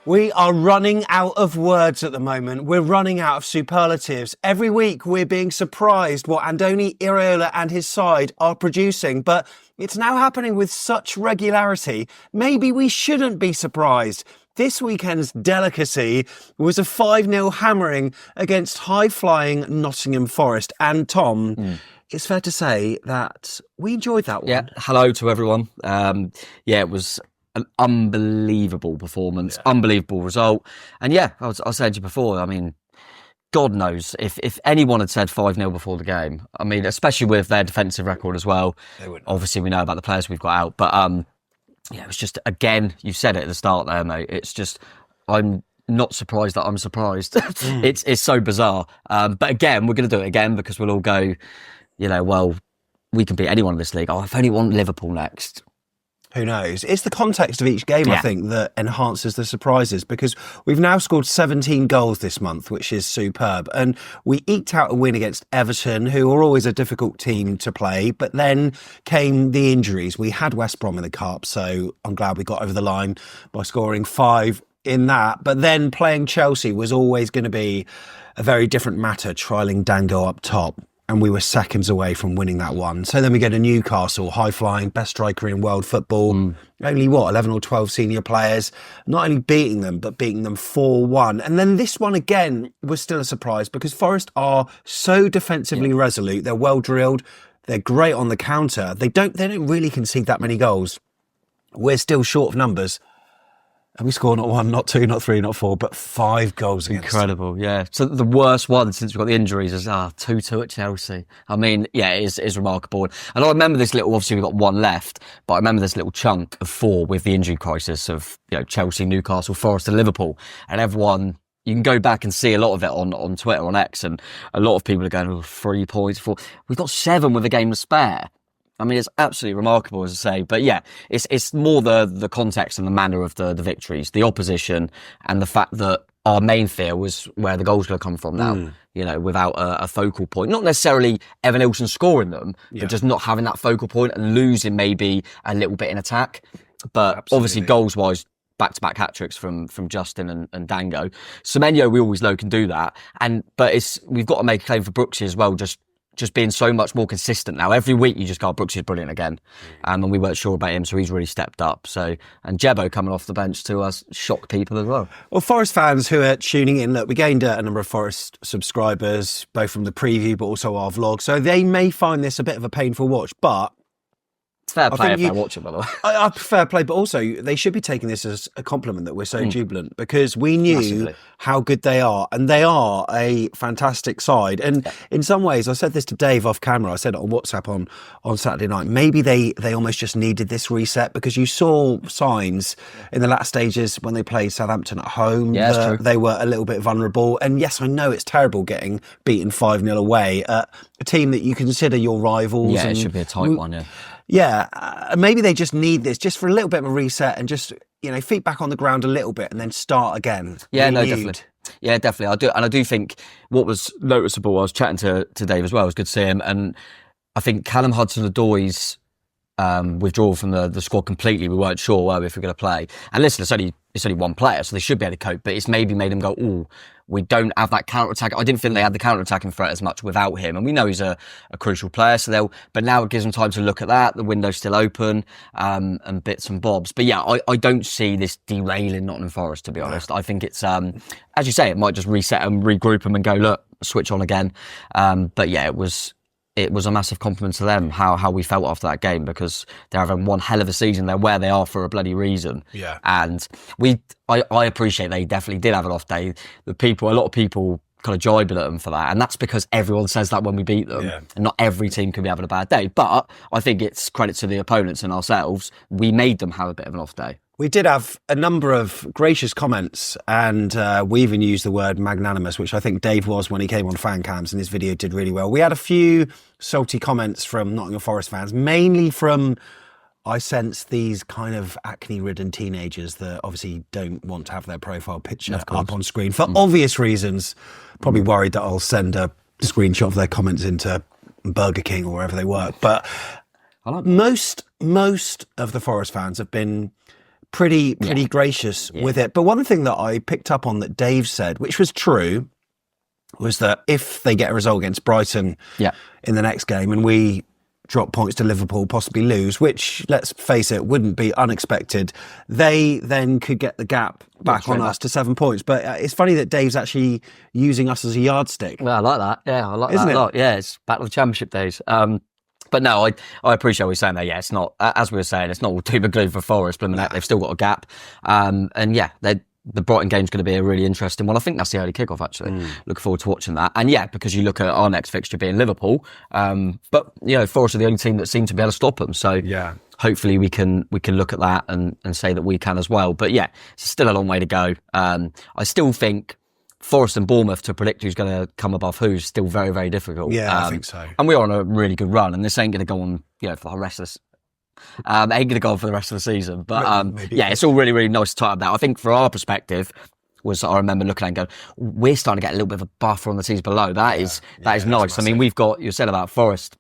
We are running out of words at the moment. We're running out of superlatives. Every week we're being surprised what Andoni Iraola and his side are producing, but it's now happening with such regularity. Maybe we shouldn't be surprised. This weekend's delicacy was a 5-0 hammering against high-flying Nottingham Forest. And Tom, it's fair to say that we enjoyed that one. Yeah, hello to everyone. It was an unbelievable performance, unbelievable result. And I was saying to you before, I mean, God knows if anyone had said 5-0 before the game, I mean, especially with their defensive record as well. Obviously, we know about the players we've got out, but it was just, again, you said it at the start there, mate. It's just, I'm not surprised that I'm surprised. It's so bizarre. But again, we're going to do it again because we'll all go, well, we can beat anyone in this league. Oh, if only want Liverpool next. Who knows? It's the context of each game, I think, that enhances the surprises, because we've now scored 17 goals this month, which is superb. And we eked out a win against Everton, who are always a difficult team to play. But then came the injuries. We had West Brom in the cup, so I'm glad we got over the line by scoring 5 in that. But then playing Chelsea was always going to be a very different matter, trialling Dango up top. And we were seconds away from winning that one. So then we go to Newcastle, high-flying, best striker in world football. Only, 11 or 12 senior players. Not only beating them, but beating them 4-1. And then this one, again, was still a surprise because Forest are so defensively resolute. They're well-drilled. They're great on the counter. They don't really concede that many goals. We're still short of numbers. And we score not 1, not 2, not 3, not 4, but 5 goals against. Incredible, yeah. So the worst one since we got the injuries is 2-2 at Chelsea. I mean, it is remarkable. And I remember this little, obviously we've got 1 left, but I remember this little chunk of 4 with the injury crisis of Chelsea, Newcastle, Forest and Liverpool. And everyone, you can go back and see a lot of it on Twitter, on X, and a lot of people are going, 3 points, 4. We've got 7 with a game to spare. I mean, it's absolutely remarkable, as I say. But it's more the context and the manner of the victories, the opposition, and the fact that our main fear was where the goals going to come from now, without a focal point. Not necessarily Evan Ilson scoring them, but just not having that focal point and losing maybe a little bit in attack. But obviously, goals-wise, back-to-back hat-tricks from Justin and Dango. Semenyo, we always know, can do that. But we've got to make a claim for Brooksy as well, just being so much more consistent now. Every week you just go, Brooks is brilliant again. And we weren't sure about him, so he's really stepped up. And Jebo coming off the bench to shock people as well. Well, Forest fans who are tuning in, look, we gained a number of Forest subscribers, both from the preview but also our vlog. So they may find this a bit of a painful watch, but fair play if I watch it, by the way. I prefer play, but also they should be taking this as a compliment that we're so jubilant, because we knew how good they are, and they are a fantastic side. And in some ways, I said this to Dave off camera, I said it on WhatsApp on Saturday night, maybe they almost just needed this reset, because you saw signs in the last stages when they played Southampton at home that they were a little bit vulnerable. And yes, I know it's terrible getting beaten 5-0 away at a team that you consider your rivals. Yeah, it should be a tight one, maybe they just need this just for a little bit of a reset and just, feet back on the ground a little bit and then start again. Definitely. Yeah, definitely. I do think what was noticeable, I was chatting to Dave as well, it was good to see him, and I think Callum Hudson-Odoi's withdrawal from the squad completely, we weren't sure, were we, if we're going to play. And listen, it's only one player, so they should be able to cope, but it's maybe made them go, we don't have that counter-attack. I didn't think they had the counter-attacking threat as much without him. And we know he's a crucial player, but now it gives them time to look at that. The window's still open, and bits and bobs. But I don't see this derailing Nottingham Forest, to be honest. I think it's, as you say, it might just reset them, regroup them and go, look, switch on again. It was a massive compliment to them, how we felt after that game, because they're having one hell of a season. They're where they are for a bloody reason. Yeah. And I appreciate they definitely did have an off day. A lot of people kind of jibing at them for that. And that's because everyone says that when we beat them. Yeah. And not every team can be having a bad day. But I think it's credit to the opponents and ourselves. We made them have a bit of an off day. We did have a number of gracious comments, and we even used the word magnanimous, which I think Dave was when he came on fan cams, and his video did really well. We had a few salty comments from Nottingham Forest fans, mainly from, I sense, these kind of acne-ridden teenagers that obviously don't want to have their profile picture up on screen for obvious reasons. Probably worried that I'll send a screenshot of their comments into Burger King or wherever they work. But most of the Forest fans have been pretty gracious with it. But one thing that I picked up on that Dave said, which was true, was that if they get a result against Brighton in the next game and we drop points to Liverpool, possibly lose, which, let's face it, wouldn't be unexpected, they then could get the gap back on us to 7 points. But it's funny that Dave's actually using us as a yardstick. Well, I like that. Yeah, I like that a lot. Yeah, it's back to the Championship days. But no, I appreciate what you're saying there. Yeah, it's not, as we were saying, it's not all doom and gloom for Forest. They've still got a gap. And yeah, the Brighton game's going to be a really interesting one. I think that's the early kickoff, actually. Looking forward to watching that. And yeah, because you look at our next fixture being Liverpool, but Forest are the only team that seem to be able to stop them. So hopefully we can look at that and say that we can as well. But yeah, it's still a long way to go. I still think Forest and Bournemouth to predict who's going to come above who's still very, very difficult. Yeah, I think so. And we're on a really good run, and this ain't going to go on, for the rest of this. Ain't going to go on for the rest of the season. But it's all really, really nice to tie up that. I think for our perspective, I remember looking at it and going, we're starting to get a little bit of a buffer on the teams below. That is nice. I mean, we've got, you said about Forest,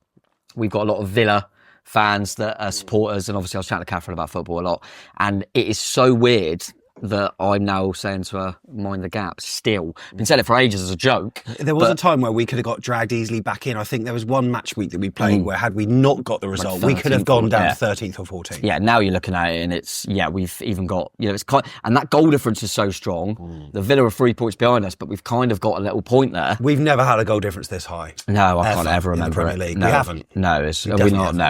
we've got a lot of Villa fans that are supporters, and obviously I was chatting to Catherine about football a lot, and it is so weird that I'm now saying to her, mind the gap still. I've been saying it for ages as a joke. There was a time where we could have got dragged easily back in. I think there was one match week that we played where had we not got the result, we could have gone down to 13th or 14th. Yeah, now you're looking at it and it's, we've even got, it's and that goal difference is so strong. The Villa are 3 points behind us, but we've kind of got a little point there. We've never had a goal difference this high. No, I can't ever remember in the Premier League. No, we haven't. No,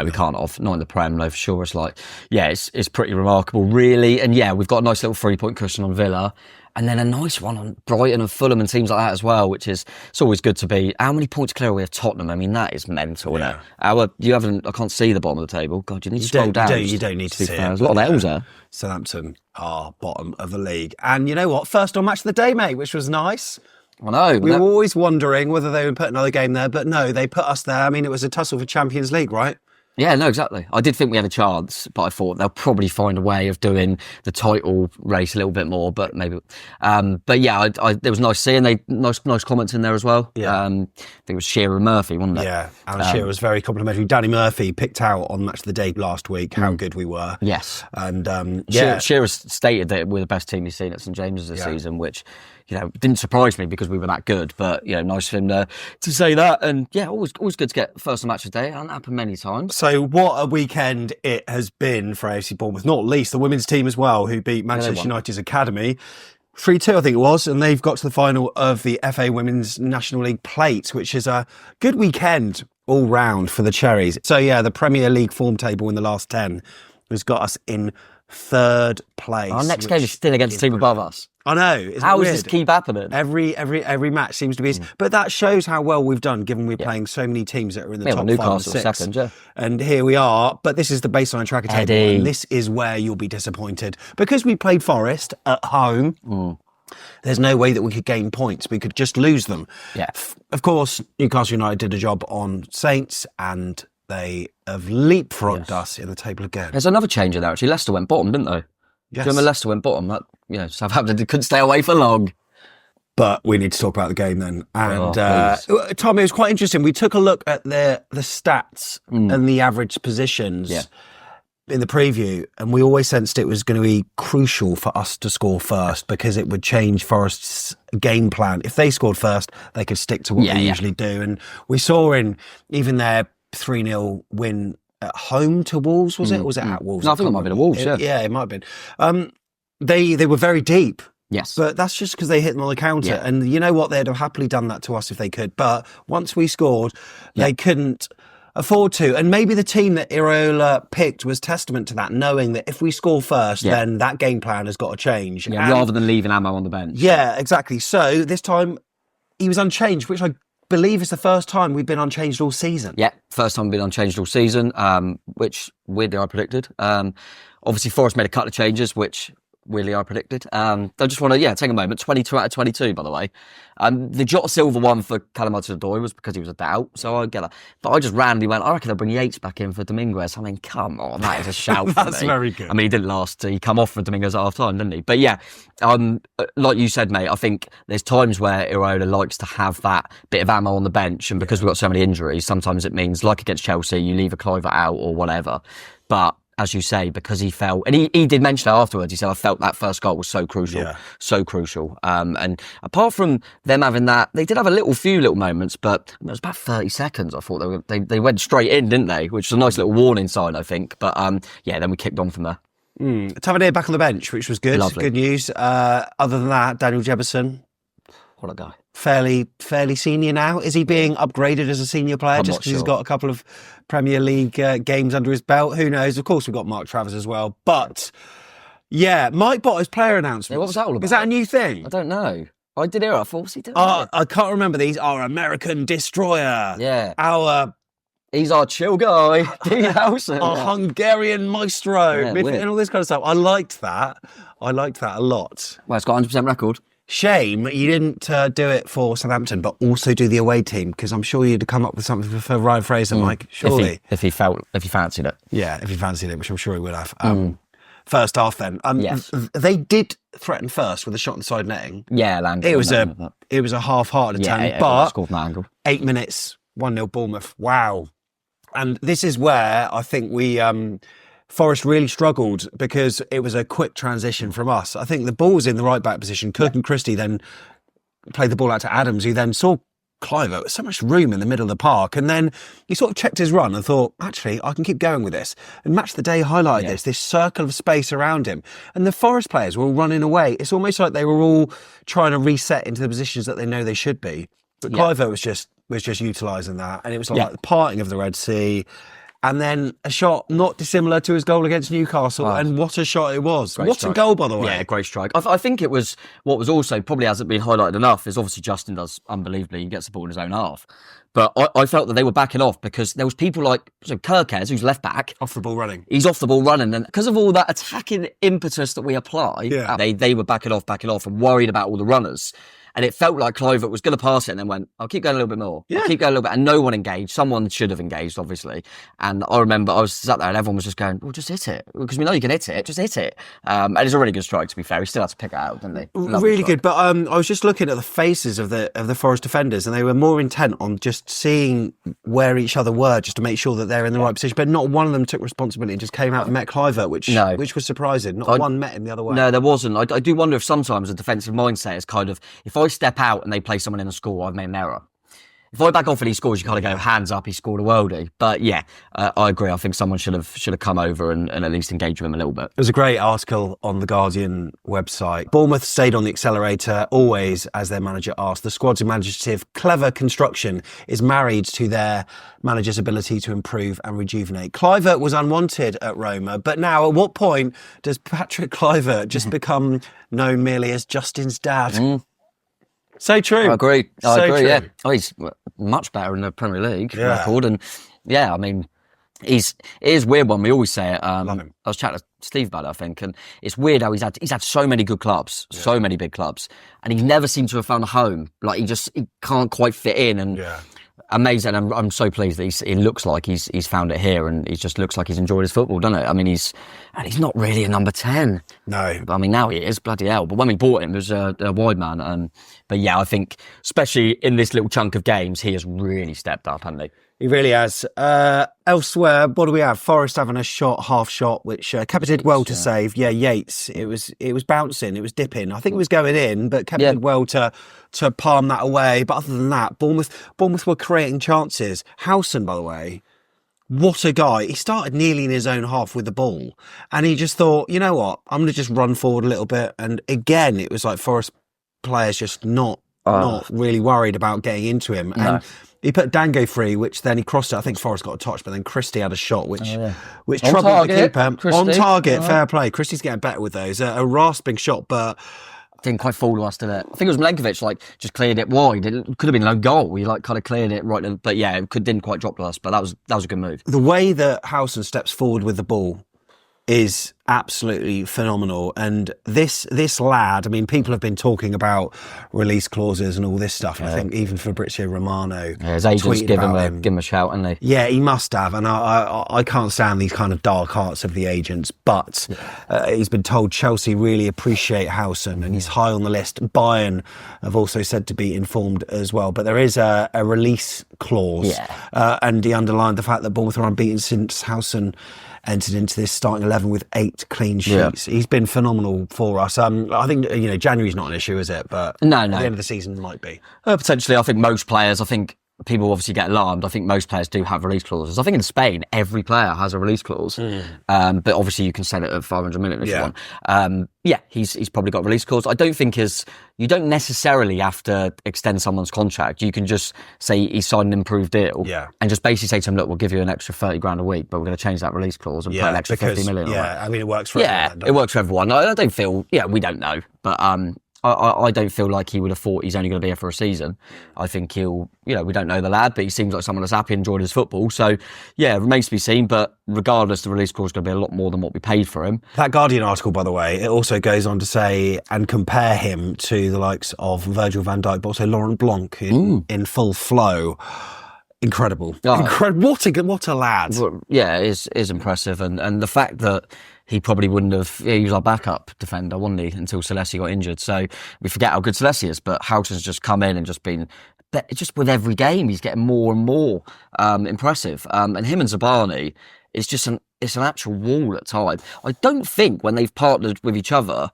we can't have. Not in the Prem, no, for sure. It's like, it's pretty remarkable, really. And we've got a nice little 3-point cushion on Villa. And then a nice one on Brighton and Fulham and teams like that as well, which is, it's always good to be. How many points clear are we of Tottenham? I mean, that is mental, isn't it? I can't see the bottom of the table. God, you need to scroll down. You don't need to see it. There's a lot of L's there. Southampton are bottom of the league. And you know what? First on match of the day, mate, which was nice. I know. We were always wondering whether they would put another game there, but no, they put us there. I mean, it was a tussle for Champions League, right? Yeah, no, exactly. I did think we had a chance, but I thought they'll probably find a way of doing the title race a little bit more, but maybe. But yeah, it was nice seeing nice comments in there as well. Yeah. I think it was Shearer and Murphy, wasn't it? Yeah, Alan Shearer was very complimentary. Danny Murphy picked out on Match of the Day last week how good we were. Yes. And Shearer stated that we're the best team he's seen at St James's this season, which didn't surprise me because we were that good, but nice for him to say that. And always good to get first on Match of the Day. It hasn't happened many times. So what a weekend it has been for AFC Bournemouth, not least the women's team as well, who beat Manchester United's Academy 3-2, I think it was, and they've got to the final of the FA Women's National League Plate, which is a good weekend all round for the Cherries. So the Premier League form table in the last 10 has got us in third place. Our next game is still against a team above us. I know. How does this keep happening? Every match seems to be, but that shows how well we've done, given we're playing so many teams that are in the top 5 and 6. Second, and here we are. But this is the baseline tracker table, and this is where you'll be disappointed because we played Forest at home. There's no way that we could gain points. We could just lose them. Yeah. Of course, Newcastle United did a job on Saints, and they have leapfrogged us in the table again. There's another change in there actually. Leicester went bottom, didn't they? Yes. Do you remember Leicester went bottom? Southampton couldn't stay away for long. But we need to talk about the game then. And Tom, it was quite interesting. We took a look at the stats and the average positions in the preview, and we always sensed it was going to be crucial for us to score first because it would change Forest's game plan. If they scored first, they could stick to what they usually do. And we saw in even their 3-0 win at home to Wolves, was it? Or was it at Wolves? No, I think it might have been at Wolves, Yeah, it might have been. They were very deep. Yes. But that's just because they hit them on the counter. Yeah. And you know what? They'd have happily done that to us if they could. But once we scored, they couldn't afford to. And maybe the team that Iraola picked was testament to that, knowing that if we score first, then that game plan has got to change. Yeah, rather than leaving ammo on the bench. Yeah, exactly. So this time he was unchanged, which I believe is the first time we've been unchanged all season. Yeah, first time we've been unchanged all season, which weirdly I predicted. Obviously, Forest made a couple of changes, which weirdly I predicted. I just want to, take a moment. 22 out of 22, by the way. The Jota Silva one for Callum Hudson-Odoi was because he was a doubt, so I get that. But I just randomly went, I reckon they'll bring Yates back in for Dominguez. I mean, come on, that is a shout for me. That's very good. I mean, he didn't last. He come off for Dominguez at half-time, didn't he? But like you said, mate, I think there's times where Iraola likes to have that bit of ammo on the bench, and because we've got so many injuries, sometimes it means, like against Chelsea, you leave a Cliver out or whatever. But as you say, because he felt, and he did mention that afterwards. He said, "I felt that first goal was so crucial, so crucial." And apart from them having that, they did have a few little moments, but it was about 30 seconds. I thought they went straight in, didn't they? Which was a nice little warning sign, I think. But then we kicked on from there. Tavernier back on the bench, which was good. Lovely. Good news. Other than that, Daniel Jefferson, What a guy. fairly senior now. Is he being upgraded as a senior player just because he's got a couple of Premier League games under his belt? Who knows? Of course, we've got Mark Travers as well. But, yeah, Mike Botter's player announcement. Yeah, what was that all about? Is that a new thing? I don't know. I did hear it. I thought, what's he doing? I can't remember these. Our American destroyer. Yeah. He's our chill guy, Dean Howson. Our Hungarian maestro. And all this kind of stuff. I liked that a lot. Well, it's got 100% record. Shame you didn't do it for Southampton, but also do the away team, because I'm sure you'd have come up with something for Ryan Fraser, Mike. Surely, if he fancied it. Yeah, if he fancied it, which I'm sure he would have. First half, then. Yes. They did threaten first with a shot inside netting. Yeah, landed. It was a half-hearted attempt, but scored from that angle. 8 minutes, 1-0 Bournemouth. Wow. And this is where I think we Forest really struggled, because it was a quick transition from us. I think the ball was in the right back position. Kirk and Christie then played the ball out to Adams, who then saw Cliver with so much room in the middle of the park. And then he sort of checked his run and thought, actually, I can keep going with this. And Match the Day highlighted this circle of space around him. And the Forest players were all running away. It's almost like they were all trying to reset into the positions that they know they should be. But Cliver was just utilising that. And it was like the parting of the Red Sea. And then a shot not dissimilar to his goal against Newcastle. And what a shot it was. What a goal, by the way. Yeah, great strike. I think it was, what was also probably hasn't been highlighted enough is obviously Justin does unbelievably. He gets the ball in his own half. But I felt that they were backing off, because there was people like Kirkes, who's left back. Off the ball running. He's off the ball running. And because of all that attacking impetus that we apply, they were backing off and worried about all the runners. And it felt like Kluivert was going to pass it and then went, I'll keep going a little bit more. I'll keep going a little bit. And no one engaged. Someone should have engaged, obviously. And I remember I was sat there and everyone was just going, well, just hit it. Because we know you can hit it. Just hit it. And it's a really good strike, to be fair. He still had to pick it out, didn't he? Really good. But I was just looking at the faces of the Forest defenders, and they were more intent on just seeing where each other were, just to make sure that they're in the right position. But not one of them took responsibility and just came out and met Kluivert, which was surprising. Not one met him the other way. No, there wasn't. I do wonder if sometimes a defensive mindset is kind of, if I step out and they play someone in the score, I've made an error. If I back off and he scores, you kind of go, hands up, he scored a worldie. But yeah, I agree. I think someone should have come over and at least engage with him a little bit. There was a great article on the Guardian website. Bournemouth stayed on the accelerator, always, as their manager asked. The squad's imaginative, clever construction is married to their manager's ability to improve and rejuvenate. Kluivert was unwanted at Roma, but now at what point does Patrick Kluivert just become known merely as Justin's dad? So true. I agree. True. Yeah. Oh, he's much better in the Premier League record. And yeah, I mean, it is a weird one. We always say it. Love him. I was chatting to Steve about it, I think, and it's weird how he's had so many good clubs, so many big clubs, and he never seems to have found a home. Like he can't quite fit in. And amazing. I'm so pleased that it looks like he's found it here, and he just looks like he's enjoyed his football, doesn't it? I mean, he's not really a number 10. No. I mean, now he is, bloody hell. But when we bought him, he was a wide man. But yeah, I think, especially in this little chunk of games, he has really stepped up, hasn't he? He really has. Elsewhere, what do we have? Forest having a half shot, which Kepa did well to save. Yeah, Yates. It was bouncing, it was dipping. I think it was going in, but Kepa did well to palm that away. But other than that, Bournemouth were creating chances. Howson, by the way, what a guy. He started nearly in his own half with the ball, and he just thought, you know what, I'm going to just run forward a little bit. And again, it was like Forest players just not really worried about getting into him. No. And he put Dango free, which then he crossed it. I think Forrest got a touch, but then Christie had a shot, which troubled the keeper. Christie. On target, fair play. Christie's getting better with those. A rasping shot, but didn't quite fall to us, did it? I think it was Milenkovic, just cleared it wide. It could have been no goal. He kind of cleared it right, but yeah, it didn't quite drop to us. But that was a good move. The way that Howson steps forward with the ball is absolutely phenomenal. And this lad, I mean, people have been talking about release clauses and all this stuff. I think even Fabrizio Romano, his agents give him a shout, haven't they? Yeah, he must have. And I can't stand these kind of dark arts of the agents, but he's been told Chelsea really appreciate Howson and he's high on the list. Bayern have also said to be informed as well, but there is a release clause. And he underlined the fact that Bournemouth are unbeaten since Howson entered into this starting 11 with 8 clean sheets. He's been phenomenal for us. I think, January's not an issue, is it? But No. at the end of the season might be. Potentially, I think most players, people obviously get alarmed. I think most players do have release clauses. I think in Spain, every player has a release clause. But obviously you can set it at 500 million if you want. He's probably got a release clause. I don't think you don't necessarily have to extend someone's contract. You can just say he signed an improved deal and just basically say to him, look, we'll give you an extra 30 grand a week, but we're going to change that release clause and put an extra 50 million on it. I mean, it works for everyone. It works for everyone. I don't feel, we don't know, but I don't feel like he would have thought he's only going to be here for a season. I think he'll, we don't know the lad, but he seems like someone that's happy and enjoyed his football. So, it remains to be seen. But regardless, the release clause is going to be a lot more than what we paid for him. That Guardian article, by the way, it also goes on to say and compare him to the likes of Virgil van Dijk, but also Laurent Blanc in full flow. Incredible. Incredible. What a lad. Yeah, it is impressive. And the fact that he probably wouldn't have, he was our backup defender, wasn't he, until Celessi got injured. So we forget how good Celessi is, but Houghton's just come in and just been, just with every game, he's getting more and more impressive. And him and Zabani, it's an actual wall at times. I don't think when they've partnered with each other,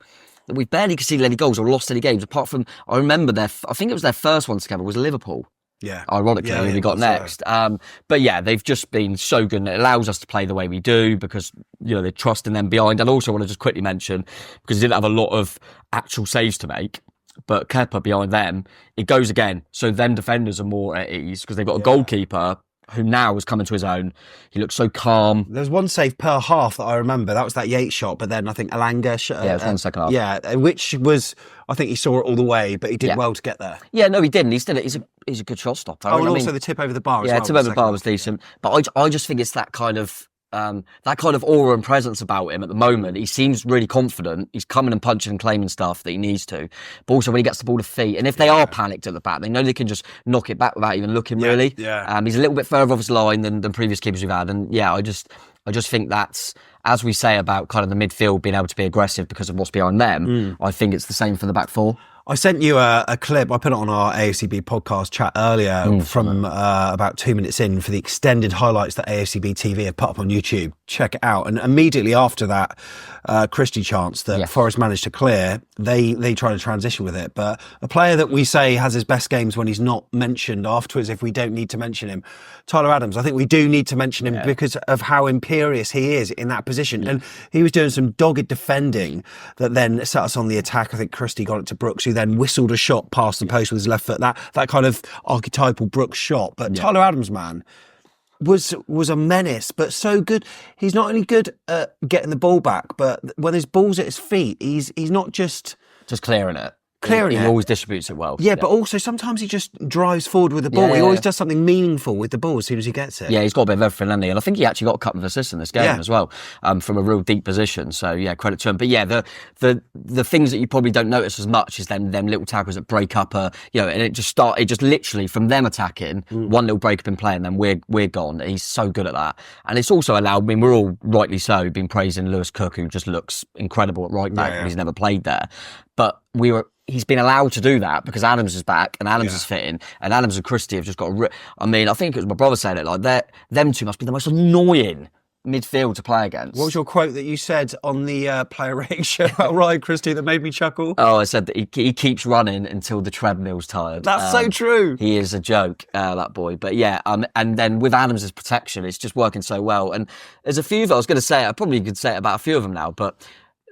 that we've barely conceded any goals or lost any games, apart from, I remember I think it was their first one together, was Liverpool. Yeah. Ironically, who we got next. But they've just been so good, and it allows us to play the way we do because, they trust in them behind. And also I want to just quickly mention, because he didn't have a lot of actual saves to make, but Kepa behind them, it goes again. So them defenders are more at ease because they've got a goalkeeper who now has come into his own. He looks so calm. There's one save per half that I remember. That was that Yates shot, but then I think Alanga... it was 1 second half. Yeah, which was... I think he saw it all the way, but he did well to get there. Yeah, no, he didn't. He's a good shot stopper. And also the tip over the bar as well. Yeah, tip over the bar was decent. But I just think it's that kind of aura and presence about him at the moment. He seems really confident. He's coming and punching and claiming stuff that he needs to. But also when he gets the ball to feet, and if they are panicked at the back, they know they can just knock it back without even looking really. Yeah. He's a little bit further off his line than previous keepers we've had. And I just think that's, as we say about kind of the midfield being able to be aggressive because of what's behind them, I think it's the same for the back four. I sent you a clip. I put it on our AFCB podcast chat earlier from about 2 minutes in for the extended highlights that AFCB TV have put up on YouTube. Check it out. And immediately after that Christie chance that Forest managed to clear, they try to transition with it. But a player that we say has his best games when he's not mentioned afterwards, if we don't need to mention him, Tyler Adams. I think we do need to mention him because of how imperious he is in that position. And he was doing some dogged defending that then set us on the attack. I think Christie got it to Brooks, who then whistled a shot past the post with his left foot. That kind of archetypal Brooks shot. But Tyler Adams, man, was a menace, but so good. He's not only good at getting the ball back, but when his ball's at his feet, he's not just clearing it. He always distributes it well. Yeah, but also sometimes he just drives forward with the ball. He always does something meaningful with the ball as soon as he gets it. Yeah, he's got a bit of everything, hasn't he? And I think he actually got a couple of assists in this game as well, from a real deep position. So credit to him. But the things that you probably don't notice as much is them little tackles that break up and it just literally from them attacking, one little break up in play and then we're gone. He's so good at that. And it's also allowed, we're all rightly so been praising Lewis Cook, who just looks incredible at right back and he's never played there. But he's been allowed to do that because Adams is back and Adams is fitting, and Adams and Christie have just got I think it was my brother saying it, like them two must be the most annoying midfield to play against. What was your quote that you said on the player rating show about Ryan Christie that made me chuckle? Oh, I said that he keeps running until the treadmill's tired. That's so true. He is a joke, that boy. But and then with Adams' protection, it's just working so well. And there's a few that I was going to say, I probably could say it about a few of them now, but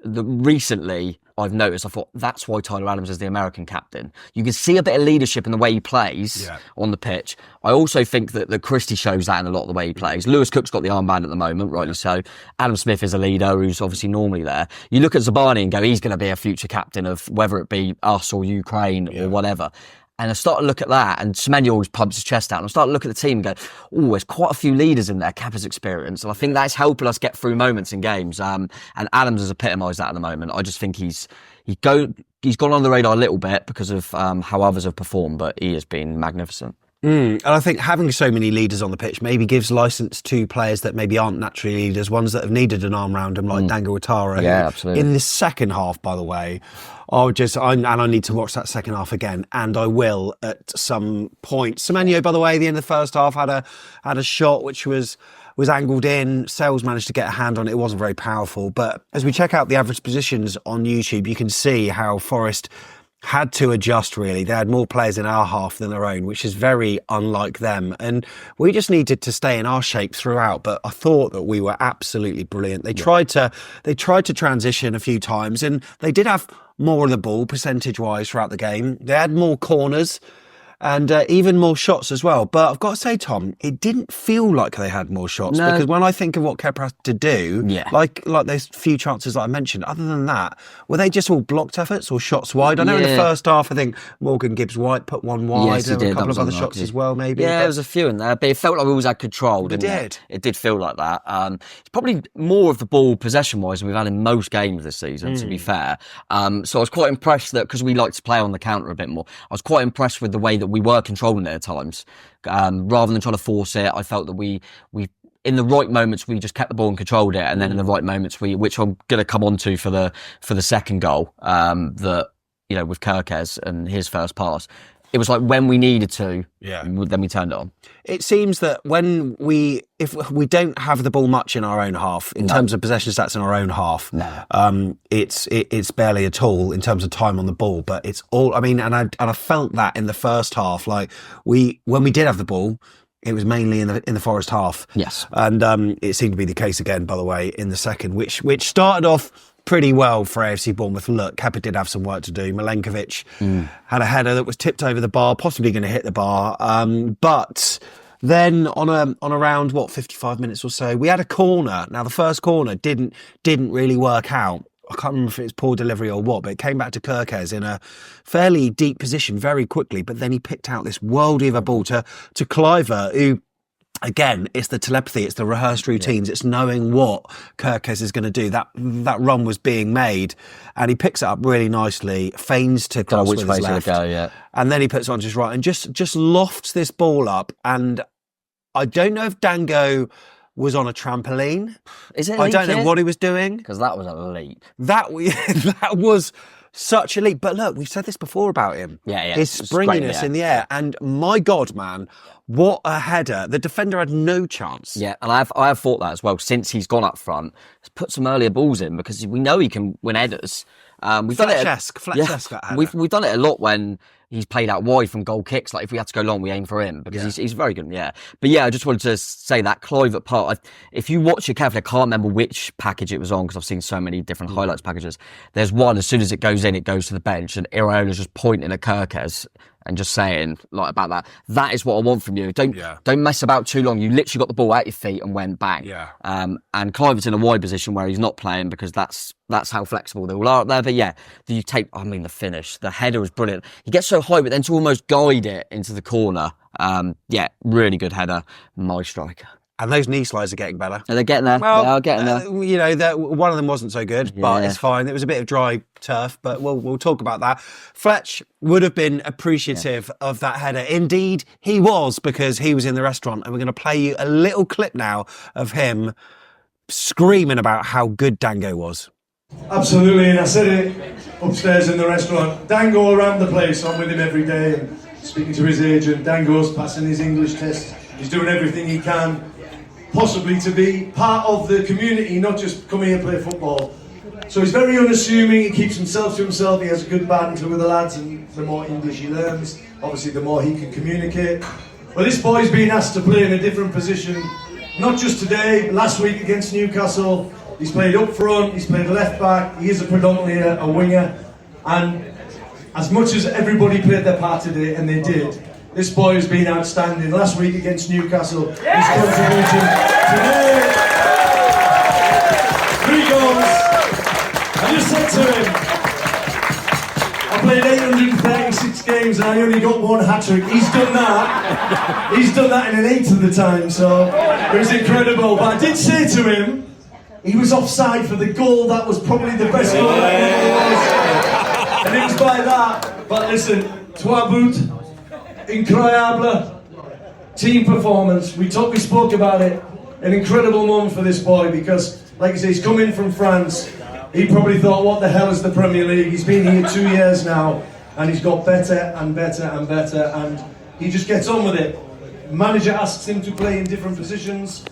recently I've noticed, I thought that's why Tyler Adams is the American captain. You can see a bit of leadership in the way he plays on the pitch. I also think that Christie shows that in a lot of the way he plays. Lewis Cook's got the armband at the moment, rightly so. Adam Smith is a leader who's obviously normally there. You look at Zabani and go, he's going to be a future captain of whether it be us or Ukraine or whatever. And I start to look at that, and Semenyo always pumps his chest out. And I start to look at the team and go, oh, there's quite a few leaders in there, Kepa's experience. And I think that's helping us get through moments in games. And Adams has epitomised that at the moment. I just think he's gone on the radar a little bit because of how others have performed, but he has been magnificent. And I think having so many leaders on the pitch maybe gives licence to players that maybe aren't naturally leaders, ones that have needed an arm round them, like Dango Ouattara. Yeah, absolutely. In the second half, by the way, I need to watch that second half again, and I will at some point. Semenyo, by the way, at the end of the first half had a shot which was was angled in. Sales managed to get a hand on it. It wasn't very powerful. But as we check out the average positions on YouTube, you can see how Forest had to adjust, really. They had more players in our half than their own, which is very unlike them. And we just needed to stay in our shape throughout. But I thought that we were absolutely brilliant. They tried to transition a few times, and they did have more of the ball percentage-wise throughout the game. They had more corners and even more shots as well. But I've got to say, Tom, it didn't feel like they had more shots, because when I think of what Kepa had to do, like those few chances that I mentioned, other than that, were they just all blocked efforts or shots wide? I know in the first half, I think Morgan Gibbs-White put one wide. Yes, there were a couple of other shots as well, maybe. Yeah, there was a few in there, but it felt like we always had control, didn't it? It did feel like that. It's probably more of the ball possession-wise than we've had in most games this season, to be fair. So I was quite impressed that, because we like to play on the counter a bit more, I was quite impressed with the way that we were controlling it at times. Rather than trying to force it, I felt that we in the right moments we just kept the ball and controlled it, and then in the right moments which I'm going to come on to for the second goal, that, you know, with Kirkes and his first pass, it was like when we needed to, then we turned it on. It seems that if we don't have the ball much in our own half, in terms of possession stats in our own half, it's barely at all in terms of time on the ball. But it's all, I mean, and I felt that in the first half, like when we did have the ball, it was mainly in the Forest half. Yes, and it seemed to be the case again, by the way, in the second, which started off pretty well for AFC Bournemouth. Look, Kepa did have some work to do. Milenkovic had a header that was tipped over the bar, possibly going to hit the bar. But then on around 55 minutes or so, we had a corner. Now the first corner didn't really work out. I can't remember if it was poor delivery or what, but it came back to Kirkes in a fairly deep position very quickly. But then he picked out this worldie of a ball to Cliver, who, again, it's the telepathy, it's the rehearsed routines, it's knowing what Kirkes is going to do. That run was being made, and he picks it up really nicely, feigns to cross with his left, and then he puts it on his right and just lofts this ball up. And I don't know if Dango was on a trampoline. Is it? I don't know what he was doing, because that was a leap. That was such a leap. But look, we've said this before about him. His springiness in the air. And my God, man, what a header. The defender had no chance. Yeah, and I have thought that as well since he's gone up front. He's put some earlier balls in, because we know he can win headers. We've done it. Fletchesk, we've done it a lot when he's played out wide from goal kicks. Like if we had to go long, we aim for him, because he's very good. But I just wanted to say that Clivert part. If you watch it carefully, I can't remember which package it was on, because I've seen so many different highlights packages. There's one, as soon as it goes in, it goes to the bench, and Iraola's just pointing at Kirkes and just saying like about that. That is what I want from you. Don't mess about too long. You literally got the ball at your feet and went bang. And Clivert's in a wide position where he's not playing, because that's how flexible they all are up there. But you take, I mean, the finish, the header was brilliant. He gets so high, but then to almost guide it into the corner. Really good header. My striker. And those knee slides are getting better. They're getting there. Well, they are getting there. One of them wasn't so good, but it's fine. It was a bit of dry turf, but we'll talk about that. Fletch would have been appreciative of that header. Indeed, he was, because he was in the restaurant, and we're going to play you a little clip now of him screaming about how good Dango was. Absolutely, and I said it upstairs in the restaurant. Dango around the place, I'm with him every day, and speaking to his agent. Dango's passing his English test. He's doing everything he can, possibly to be part of the community, not just come here and play football. So he's very unassuming, he keeps himself to himself, he has a good banter with the lads, and the more English he learns, obviously the more he can communicate. But this boy's been asked to play in a different position, not just today, last week against Newcastle. He's played up front, he's played left back, he is predominantly a winger, and as much as everybody played their part today, and they did, this boy has been outstanding. Last week against Newcastle, he's contributing today 3 goals. I just said to him, I played 836 games and I only got 1 hat-trick. He's done that in an 8th of the time, so it was incredible. But I did say to him, he was offside for the goal. That was probably the best goal that ever was. And it was by that. But listen, trois buts, incroyable team performance. We spoke about it. An incredible moment for this boy, because, like I say, he's come in from France. He probably thought, what the hell is the Premier League? He's been here 2 years now, and he's got better and better and better, and he just gets on with it. Manager asks him to play in different positions.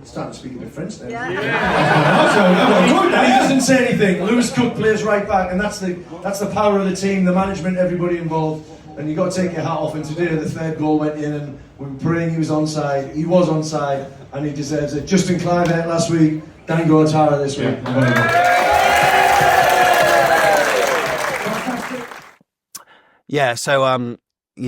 starting to speak a bit French now. Yeah. He doesn't say anything. Lewis Cook plays right back, and that's the power of the team, the management, everybody involved. And you've got to take your hat off. And today the third goal went in, and we were praying he was onside. He was onside, and he deserves it. Justin Clivert last week, Dango Otara this week. Yeah, so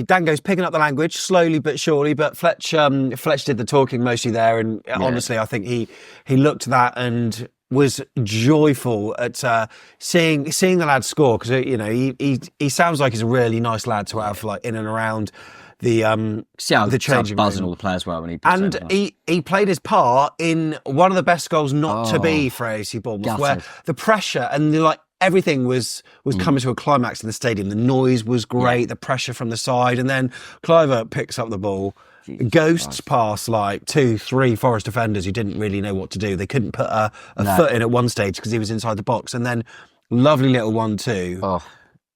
Dango's picking up the language slowly but surely, but Fletch did the talking mostly there, and honestly, I think he looked at that and was joyful at seeing the lad score, because he sounds like he's a really nice lad to have like in and around the changing room. Buzzing all the players well when he he played his part in one of the best goals not to be for AFC Bournemouth, where the pressure and everything was coming to a climax in the stadium. The noise was great, the pressure from the side, and then Clivert picks up the ball, ghosts past like 2-3 Forest defenders who didn't really know what to do. They couldn't put a foot in at one stage because he was inside the box, and then lovely little 1-2,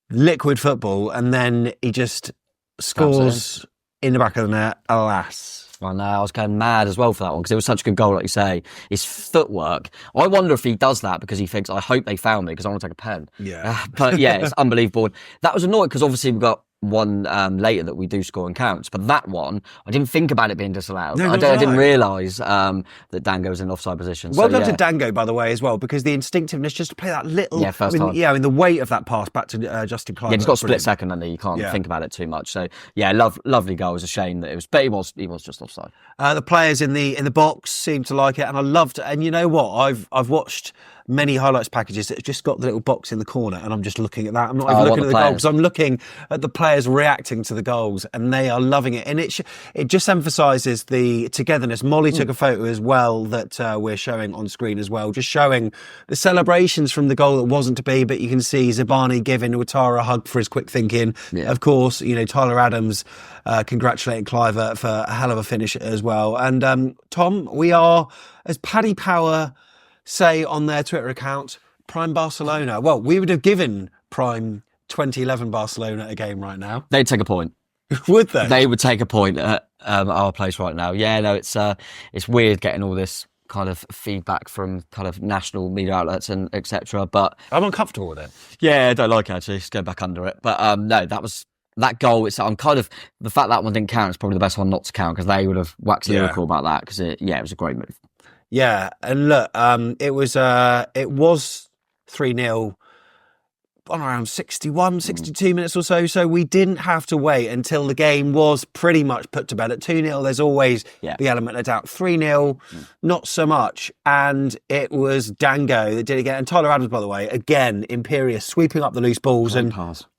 liquid football, and then he just scores in the back of the net, alas. I know, I was going mad as well for that one because it was such a good goal, like you say. His footwork. I wonder if he does that because he thinks, I hope they found me because I want to take a pen. Yeah. But yeah, it's unbelievable. That was annoying because obviously we've got one later that we do score and counts, but that one I didn't think about it being disallowed. I didn't realise that Dango was in offside position. Well done to Dango, by the way, as well, because the instinctiveness just to play that little first time. Yeah, I mean the weight of that pass back to Justin Clivert. Yeah, he's got a split second and you can't think about it too much. So yeah, lovely goal. It was a shame that it was, but he was just offside. The players in the box seemed to like it, and I loved it. And you know what? I've watched many highlights packages that have just got the little box in the corner, and I'm just looking at that. I'm not even looking at the goals. I'm looking at the players reacting to the goals, and they are loving it. And it just emphasises the togetherness. Molly took a photo as well that we're showing on screen as well, just showing the celebrations from the goal that wasn't to be. But you can see Zabani giving Ouattara a hug for his quick thinking. Yeah. Of course, Tyler Adams congratulating Clivert for a hell of a finish as well. And Tom, we are, as Paddy Power say on their Twitter account, Prime Barcelona. Well, we would have given Prime 2011 Barcelona a game right now. They'd take a point. Would they? They would take a point at our place right now. Yeah, no, it's weird getting all this kind of feedback from kind of national media outlets and etc. But I'm uncomfortable with it. Yeah, I don't like it actually. Just go back under it. But no, that goal, I'm kind of, the fact that one didn't count is probably the best one not to count, because they would have waxed lyrical about that, because it was a great move. Yeah, and look, it was 3-0 on around 61, 62 minutes or so. So we didn't have to wait until the game was pretty much put to bed. At 2-0, there's always the element of doubt. 3-0, not so much. And it was Dango that did it again. And Tyler Adams, by the way, again, imperious, sweeping up the loose balls and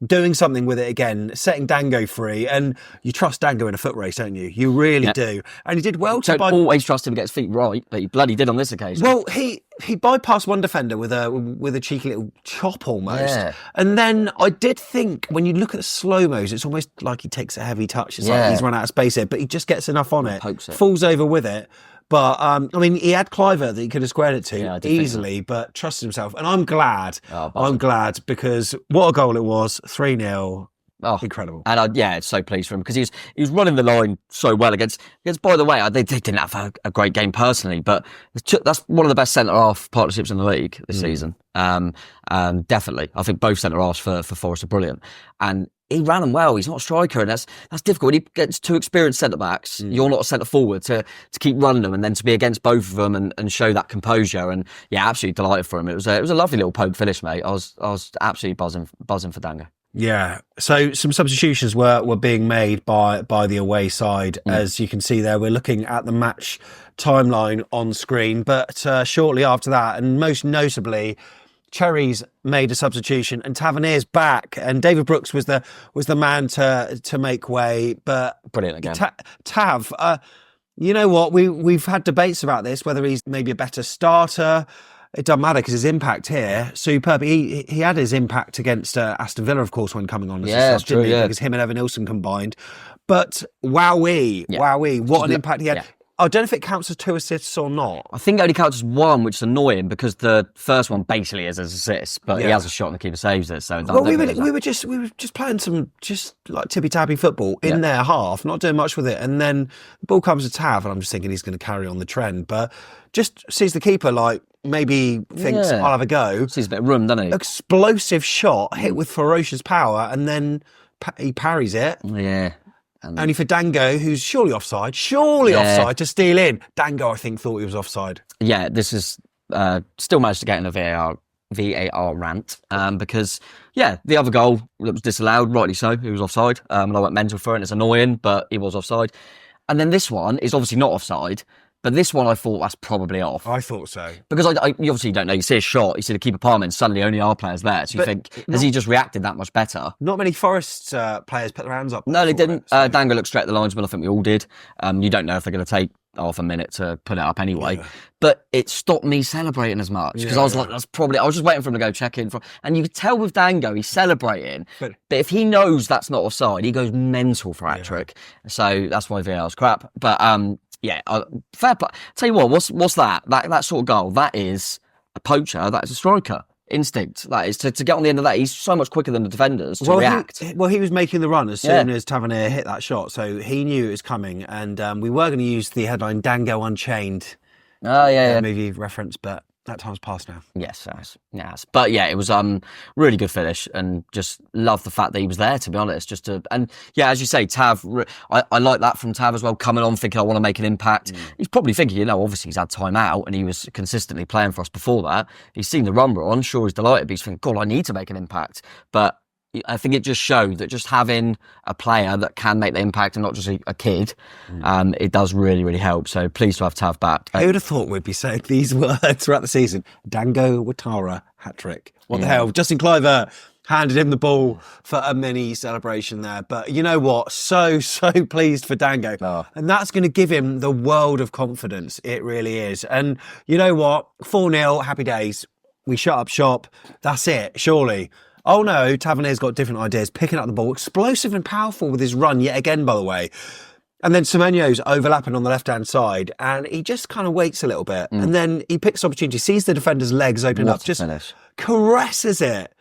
doing something with it again, setting Dango free. And you trust Dango in a foot race, don't you? You really do. And he did well to always trust him to get his feet right, but he bloody did on this occasion. Well, he bypassed one defender with a cheeky little chop almost. Yeah. And then I did think, when you look at the slow-mos, it's almost like he takes a heavy touch. It's like he's run out of space here, but he just gets enough on it, falls over with it. But, I mean, he had Clivert that he could have squared it to easily, but trusted himself. And I'm glad. I'm glad, because what a goal it was, 3-0. Oh, incredible. And it's so pleased for him, because he was running the line so well against by the way, they didn't have a great game personally, but that's one of the best centre-half partnerships in the league this season. Definitely. I think both centre-halves for Forest are brilliant. And he ran them well. He's not a striker, and that's difficult. When he gets two experienced centre-backs, you're not a centre-forward to keep running them, and then to be against both of them and show that composure. And absolutely delighted for him. It was a lovely little poke finish, mate. I was absolutely buzzing for Dango. Yeah, so some substitutions were being made by the away side. As you can see there, we're looking at the match timeline on screen. But shortly after that, and most notably, Cherries made a substitution and Tavernier's back, and David Brooks was the man to make way. But brilliant again, Tav. You know what? We've had debates about this, whether he's maybe a better starter. It doesn't matter, because his impact here, superb. He had his impact against Aston Villa, of course, when coming on as a sub, because him and Evan Nilsson combined. But wowee, what an impact he had. Yeah. I don't know if it counts as 2 assists or not. I think it only counts as 1, which is annoying because the first one basically is an assist, but he Yeah. has a shot and the keeper saves it. So Well, we were just playing some like tippy tappy football in their half, not doing much with it, and then the ball comes to Tav, and I'm just thinking he's going to carry on the trend, but just sees the keeper like maybe thinks I'll have a go. Sees a bit of room, doesn't he? Explosive shot hit with ferocious power, and then he parries it. Yeah. Only for Dango, who's surely offside to steal in. Dango, I think, thought he was offside. Yeah, this is still managed to get in a VAR rant because, the other goal that was disallowed, rightly so, he was offside. And I went mental for it, and it's annoying, but he was offside. And then this one is obviously not offside, but this one I thought that's probably off. I thought so. Because you obviously don't know. You see a shot, you see the keeper palm, and suddenly only our players there. So you think, has he just reacted that much better? Not many Forest players put their hands up. No, they didn't. Dango looked straight at the linesman. I think we all did. You don't know if they're going to take half a minute to put it up anyway. Yeah. But it stopped me celebrating as much because I was like, that's probably. I was just waiting for him to go check in. And you could tell with Dango, he's celebrating. But if he knows that's not offside, he goes mental for hat trick. So that's why VAR's crap. But fair play. Tell you what, what's that? That sort of goal, that is a poacher, that is a striker. Instinct, that is, to get on the end of that. He's so much quicker than the defenders to react. He was making the run as soon as Tavernier hit that shot, so he knew it was coming, and we were going to use the headline Dango Unchained movie reference, but that time's passed now. Yes. But yeah, it was really good finish, and just love the fact that he was there, to be honest. As you say, Tav, I like that from Tav as well, coming on thinking I want to make an impact. He's probably thinking, obviously he's had time out and he was consistently playing for us before that. He's seen the run we're on, sure he's delighted, but he's thinking, God, I need to make an impact. But I think it just showed that just having a player that can make the impact and not just a kid, it does really, really help. So pleased to have Tav back. Who would have thought we'd be saying these words throughout the season? Dango Ouattara hat-trick. What the hell? Justin Cliver handed him the ball for a mini celebration there. But you know what? So pleased for Dango. Oh. And that's going to give him the world of confidence. It really is. And you know what? 4-0, happy days. We shut up shop. That's it, surely. Oh no, Tavernier's got different ideas, picking up the ball, explosive and powerful with his run yet again, by the way. And then Semenyo's overlapping on the left-hand side, and he just kind of waits a little bit. And then he picks opportunity, sees the defender's legs open up, just caresses it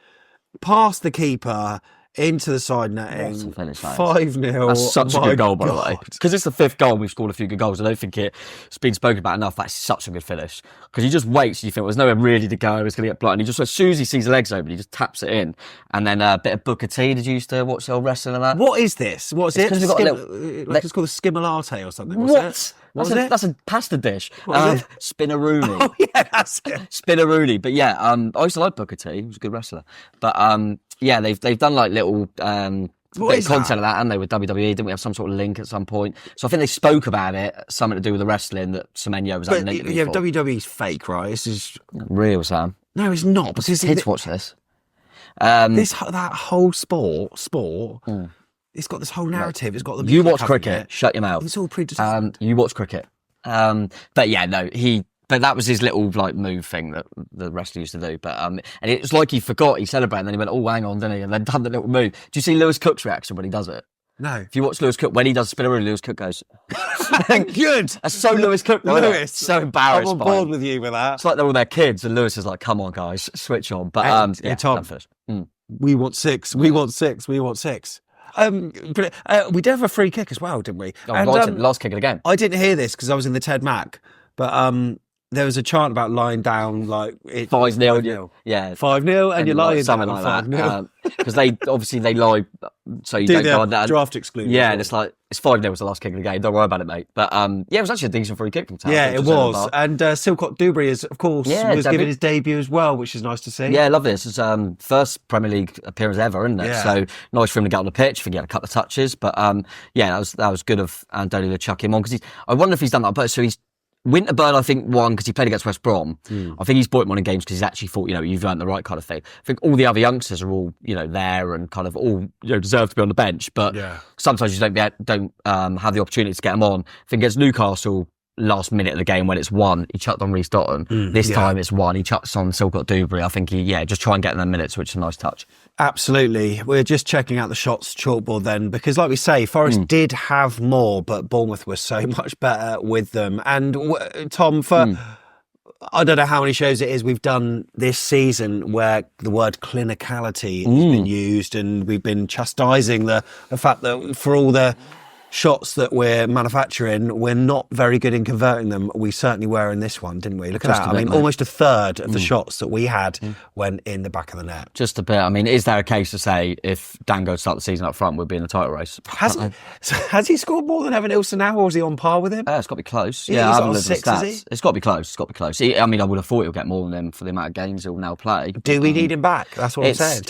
past the keeper into the side netting. 5-0. That's such a good goal, by the way. Because it's the 5th goal, we've scored a few good goals. I don't think it's been spoken about enough. That's such a good finish. Because he just waits, you think, well, there's nowhere really to go, it's going to get blocked. And he just, as soon as he sees the legs open, he just taps it in. And then a bit of Booker T. Did you used to watch the old wrestling and that? What is this? What's it? We've got it's called the skimolate or something. That's a pasta dish. Spinaroonie. Oh, yeah, that's it. Spinaroonie. But yeah, I used to like Booker T. He was a good wrestler. But they've done like little bit of content of that, and they with WWE. Didn't we have some sort of link at some point? So I think they spoke about it, something to do with the wrestling that Semenyo was at. Yeah, WWE's fake, right? This is real, Sam. No, it's not. Because kids watch this. That whole sport. It's got this whole narrative. It's got the. You watch cricket. Shut your mouth. It's all predetermined. You watch cricket. But yeah, no, But that was his little like move thing that the wrestler used to do. But and it was like he forgot, he celebrated, and then he went, "Oh, hang on," didn't he? And then done the little move. Do you see Lewis Cook's reaction when he does it? No. If you watch Lewis Cook when he does spinner, Lewis Cook goes, "Good." That's so Lewis Cook. Lewis, so embarrassed. I'm on board with you with that. It's like they're all their kids, and Lewis is like, "Come on, guys, switch on." But Tom, we want 6. We want 6. We want 6. We did have a free kick as well, didn't we? Last kick of the game. I didn't hear this because I was in the Ted Mac, but there was a chant about lying down, like 5-0. Yeah, 5-0, and you're lying something down, like that. Because they lie, so you don't go on that draft exclusion. Yeah, and it's like it's 5-0 was the last kick of the game. Don't worry about it, mate. But it was actually a decent free kick from Tam. Yeah, it was. And Silcott Dubry is, of course, was giving his debut as well, which is nice to see. Yeah, lovely. It's his first Premier League appearance ever, isn't it? Yeah. So nice for him to get on the pitch. I think he had a couple of touches, but that was good of Andoni to chuck him on because I wonder if he's done that. But so he's. Winterburn, I think, won because he played against West Brom. I think he's brought him on in games because he's actually thought, you've earned the right kind of thing. I think all the other youngsters are all, there and kind of all, deserve to be on the bench. But sometimes you don't have the opportunity to get them on. I think against Newcastle, last minute of the game when it's 1, he chucked on Reece Dotton. This time it's 1, he chucks on Silcott Dewberry. I think just try and get in the minutes, which is a nice touch. Absolutely. We're just checking out the shots chalkboard then, because like we say, Forest did have more, but Bournemouth was so much better with them. And Tom, for I don't know how many shows it is we've done this season where the word clinicality has been used, and we've been chastising the fact that for all the shots that we're manufacturing, we're not very good in converting them. We certainly were in this one, didn't we? Look at that. I mean, almost a third of the shots that we had went in the back of the net. Just a bit. I mean, is there a case to say if Dango started the season up front, we'd be in the title race? Has he scored more than Evan Ilson now, or is he on par with him? It's got to be close. He's I haven't on looked at 6, the stats. is he? It's got to be close. It's got to be close. I mean, I would have thought he'll get more than him for the amount of games he'll now play. Do we need him back? That's what I'm saying.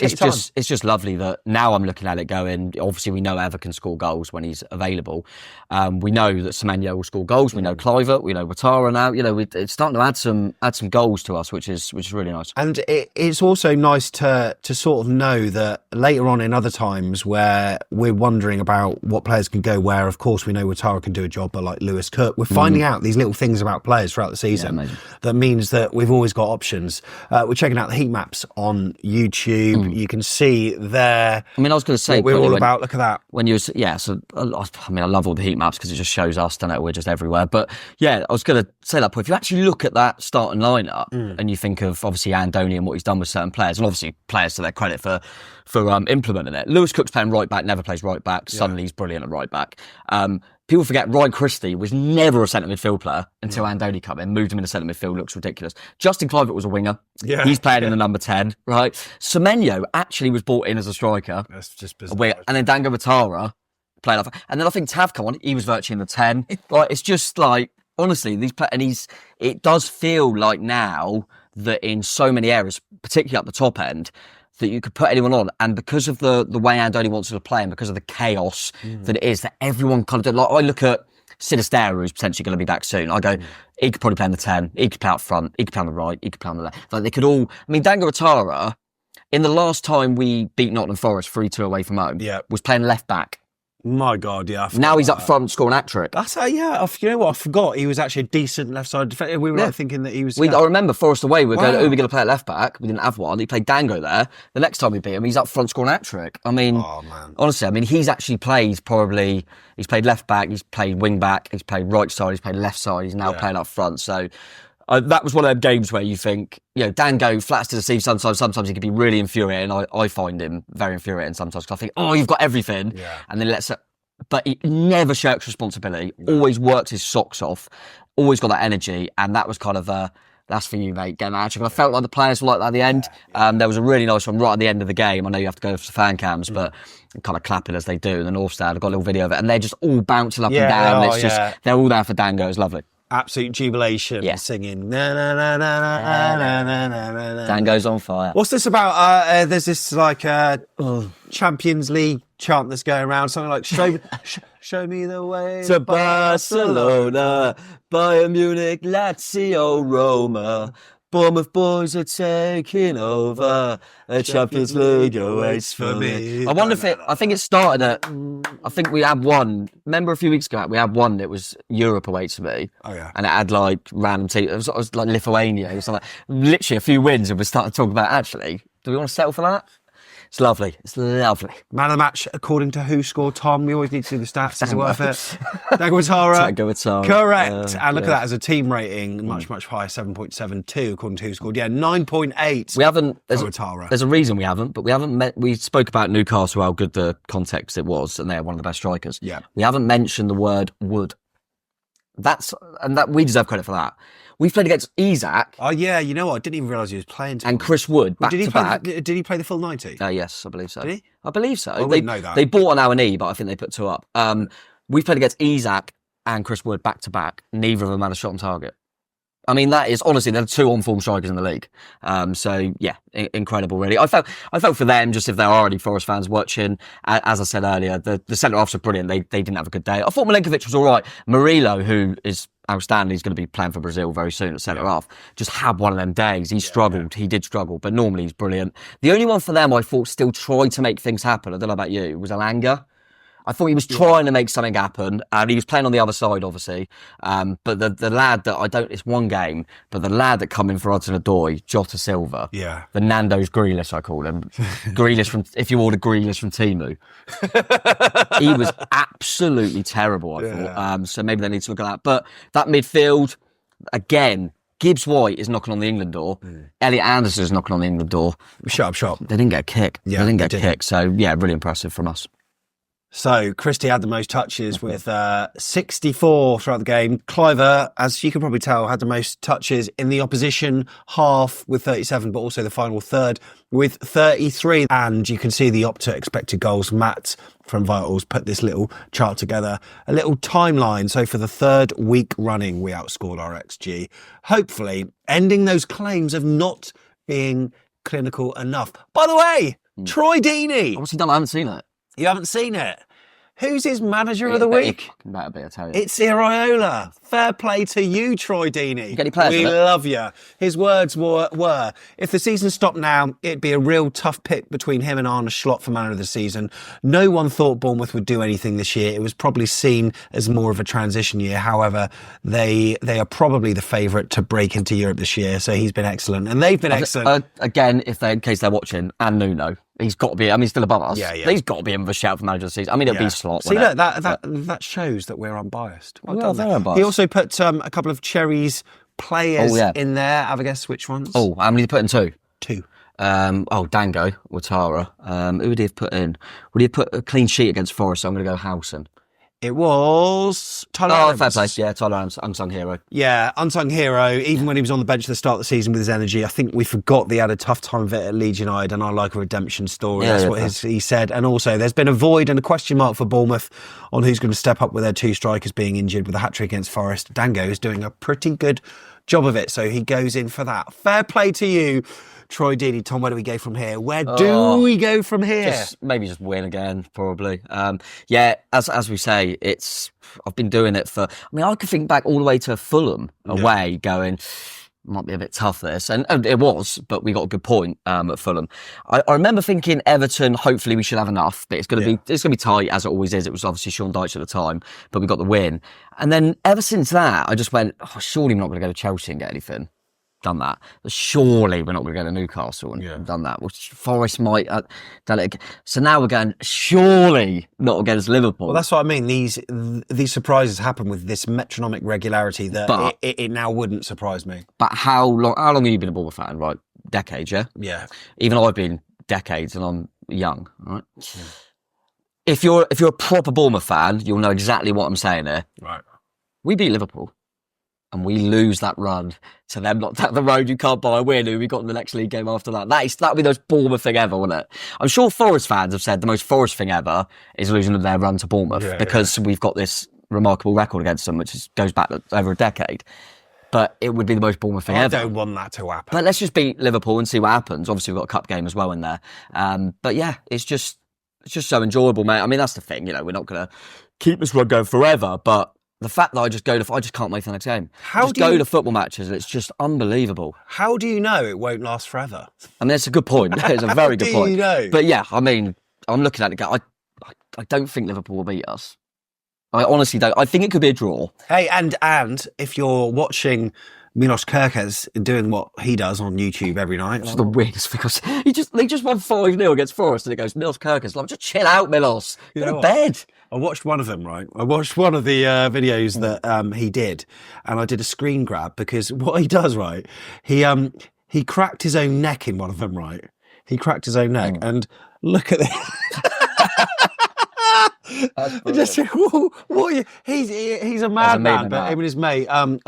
It's just lovely that now I'm looking at it going, obviously we know Ever can score goals when he's available. We know that Semenyo will score goals. We know Clivert. We know Ouattara now. It's starting to add some goals to us, which is really nice. And it's also nice to sort of know that later on in other times where we're wondering about what players can go where, of course we know Ouattara can do a job, but like Lewis Cook, we're finding out these little things about players throughout the season that means that we've always got options. We're checking out the heat maps on YouTube. You can see there. I mean, I was going to say, what we're all about. Look at that. When you, so I mean, I love all the heat maps because it just shows us, don't it? We're just everywhere. But yeah, I was going to say that point. If you actually look at that starting lineup and you think of obviously Andoni and what he's done with certain players, and obviously players to their credit for implementing it. Lewis Cook's playing right back, never plays right back. Suddenly he's brilliant at right back. People forget Ryan Christie was never a centre midfield player until Andoni came in, moved him into centre midfield, looks ridiculous. Justin Clivert was a winger. Yeah, he's playing in the number 10, right? Semenyo actually was brought in as a striker. That's just bizarre. And then Dango Ouattara played off. And then I think Tav come on, he was virtually in the 10. Like, it's just like, honestly, it does feel like now that in so many areas, particularly at the top end, that you could put anyone on, and because of the way Andoni wants to play and because of the chaos that it is, that everyone kind of like, I look at Sinisterra, who's potentially going to be back soon. I go, he could probably play in the 10, he could play up front, he could play on the right, he could play on the left. Like, they could all, I mean, Dango Ouattara, in the last time we beat Nottingham Forest 3-2 away from home, was playing left back. My God, yeah. Now he's up front scoring a hat-trick. That's you know what? I forgot he was actually a decent left-side defender. We were thinking that he was. I remember Forest away. We were going, who are we going to play at left back? We didn't have one. He played Dango there. The next time we beat him, he's up front scoring a hat-trick. I mean, honestly, I mean, he's actually played he's played left back, he's played wing back, he's played right side, he's played left side, he's now playing up front. So that was one of them games where you think, Dango, flats to deceive sometimes he can be really infuriating. I find him very infuriating sometimes because I think, you've got everything. Yeah. And then but he never shirks responsibility, always works his socks off, always got that energy. And that was kind of that's for you, mate, getting that. I felt like the players were like that at the end. There was a really nice one right at the end of the game. I know you have to go for the fan cams, but kind of clapping as they do. The North Stand, I've got a little video of it, and they're just all bouncing up and down. They're all there for Dango. It's lovely. Absolute jubilation, singing na na na na na na na na na. Dango's on fire. What's this about? There's this like Champions League chant that's going around, something like show me the way to Barcelona, Bayern Munich, Lazio, Roma. Bournemouth boys are taking over. The Champions League awaits for me. I wonder if I think it started I think we had one. Remember a few weeks ago, we had one that was Europe awaits for me. Oh, yeah. And it had like random teams. It was like Lithuania. It was like literally a few wins, and we started talking about, actually, do we want to settle for that? It's lovely. It's lovely. Man of the match, according to who scored, Tom. We always need to see the stats. Is it worth it? Dango Ouattara. Correct. And look at that as a team rating, much higher, 7.72, according to who scored. Yeah, 9.8. We haven't. Ouattara. There's a reason we haven't, but we haven't we spoke about Newcastle, how good the context it was, and they're one of the best strikers. Yeah. We haven't mentioned the word would. That we deserve credit for that. We've played against Isak. Oh, yeah, you know what? I didn't even realise he was playing. And Chris Wood, back to back. Did he play the full 90? Yes, I believe so. Did he? I believe so. I wouldn't know that. They bought an Hour-knee, but I think they put 2 up. We've played against Isak and Chris Wood back to back. Neither of them had a shot on target. I mean, that is, honestly, they're 2 on-form strikers in the league. So, yeah, incredible, really. I felt for them, just if there are any Forest fans watching, as I said earlier, the centre-halves are brilliant. They didn't have a good day. I thought Milenkovic was all right. Murillo, who is outstanding, he's going to be playing for Brazil very soon at centre-half, just had one of them days. He struggled. He did struggle, but normally he's brilliant. The only one for them I thought still tried to make things happen, I don't know about you, was Alanga. I thought he was trying to make something happen, and he was playing on the other side, obviously. But the lad that it's one game, but the lad that come in for Hudson-Odoi, Jota Silva, the Nando's Grealish, I call him. Grealish if you order Grealish from Temu. He was absolutely terrible, I thought. So maybe they need to look at that. But that midfield, again, Gibbs White is knocking on the England door. Elliot Anderson is knocking on the England door. Shut up. They didn't get a kick. Yeah, they didn't get a kick. So, yeah, really impressive from us. So, Christie had the most touches with 64 throughout the game. Cliver, as you can probably tell, had the most touches in the opposition half with 37, but also the final third with 33. And you can see the Opta expected goals. Matt from Vitals put this little chart together, a little timeline. So for the third week running, we outscored our XG. Hopefully, ending those claims of not being clinical enough. By the way, Troy Deeney. What's he done? I haven't seen it. You haven't seen it? Who's his manager of the week? Better be, I tell you. It's Iraola. Fair play to you, Troy Deeney. You get any players We in it? love you. His words were, if the season stopped now, it'd be a real tough pick between him and Arne Slot for manager of the season. No one thought Bournemouth would do anything this year. It was probably seen as more of a transition year. However, they are probably the favourite to break into Europe this year. So he's been excellent. And they've been excellent. Again, in case they're watching, and Nuno. He's got to be, I mean, he's still above us. Yeah. He's got to be in the shout for manager of the season. I mean, it'll be Slot. See, look, that shows that we're unbiased. Well done there. unbiased. He also put a couple of Cherries players in there. Have a guess which ones? Oh, how many did he put in? Two. Dango, Watara. Who would he have put in? Would he have put a clean sheet against Forest? So I'm going to go Howson. It was Tyler Adams. Fair play. Yeah, Tyler Adams, unsung hero. Yeah, unsung hero. Even when he was on the bench at the start of the season with his energy, I think we forgot that he had a tough time of it at Leeds United, and I like a redemption story. That's what he said. And also, there's been a void and a question mark for Bournemouth on who's going to step up with their two strikers being injured with a hat-trick against Forest. Dango is doing a pretty good job of it, so he goes in for that. Fair play to you, Troy Deeney. Tom, where do we go from here? Where do we go from here? Maybe just win again, probably. As we say, I've been doing it for, I mean, I could think back all the way to Fulham away going, might be a bit tough this. And it was, but we got a good point at Fulham. I remember thinking Everton, hopefully we should have enough, but it's going to be tight as it always is. It was obviously Sean Dyche at the time, but we got the win. And then ever since that, I just went, surely we're not going to go to Chelsea and get anything. Done that. Surely we're not going to go to Newcastle and done that. Well, Forest might have done it. So now we're going, surely not against Liverpool. Well, that's what I mean. These surprises happen with this metronomic regularity that it now wouldn't surprise me. But how long have you been a Bournemouth fan? Right, decades, yeah? Yeah. Even I've been decades and I'm young, right? Yeah. If you're a proper Bournemouth fan, you'll know exactly what I'm saying here. Right. We beat Liverpool. And we lose that run to them not down the road. You can't buy a win. Who we got in the next league game after that? That'll be the most Bournemouth thing ever, wouldn't it? I'm sure Forest fans have said the most Forest thing ever is losing their run to Bournemouth because we've got this remarkable record against them, which goes back over a decade. But it would be the most Bournemouth thing ever. I don't want that to happen. But let's just beat Liverpool and see what happens. Obviously, we've got a cup game as well in there. But yeah, it's just so enjoyable, mate. I mean, that's the thing. We're not going to keep this run going forever, but the fact that I just can't wait for the next game. Go to football matches, and it's just unbelievable. How do you know it won't last forever? I mean, it's a good point. It's a very good point. You know? But yeah, I mean, I'm looking at it. I don't think Liverpool will beat us. I honestly don't. I think it could be a draw. Hey, and if you're watching Milos Kerkez doing what he does on YouTube every night. It's the weirdest because they just won 5-0 against Forest and it goes, Milos Kerkez. Like, just chill out, Milos. Go to bed. I watched one of them, right? I watched one of the videos that he did, and I did a screen grab because what he does, right? He cracked his own neck in one of them, right? He cracked his own neck, and look at this. I just said, what are you? He's a madman, but him and his mate. I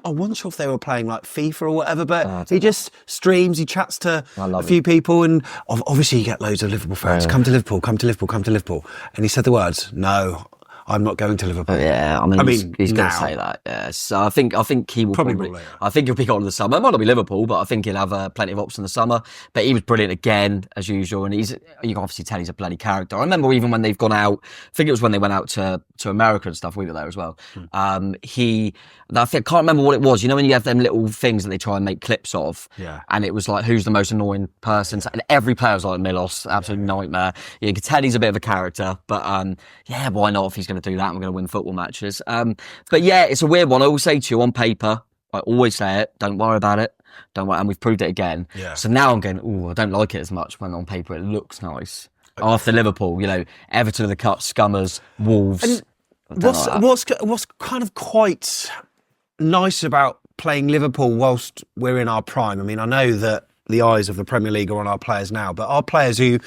wasn't sure if they were playing like FIFA or whatever, but he just streams, he chats to a few people, and obviously you get loads of Liverpool fans. Come to Liverpool, come to Liverpool, come to Liverpool. And he said the words, no, I'm not going to Liverpool. Yeah, I mean, he's going to say that. Yeah, so I think he will probably. I think he'll pick on in the summer. It might not be Liverpool, but I think he'll have plenty of options in the summer. But he was brilliant again as usual, and you can obviously tell he's a bloody character. I remember even when they've gone out. I think it was when they went out to America and stuff. We were there as well. I can't remember what it was. You know when you have them little things that they try and make clips of. Yeah. And it was like, who's the most annoying person? And every player was like Milos, absolute nightmare. You can tell he's a bit of a character, but yeah, why not? If he's going to do that, I'm going to win football matches. But yeah, it's a weird one. I always say to you on paper, I always say it, don't worry about it. Don't worry. And we've proved it again. Yeah. So now I'm going, I don't like it as much when on paper it looks nice. After Liverpool, Everton of the Cup, Scummers, Wolves. And what's kind of quite nice about playing Liverpool whilst we're in our prime? I mean, I know that the eyes of the Premier League are on our players now, but our players who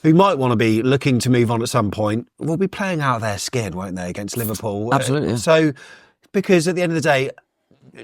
might want to be looking to move on at some point will be playing out their skin, won't they, against Liverpool? Absolutely. Yeah. So, because at the end of the day,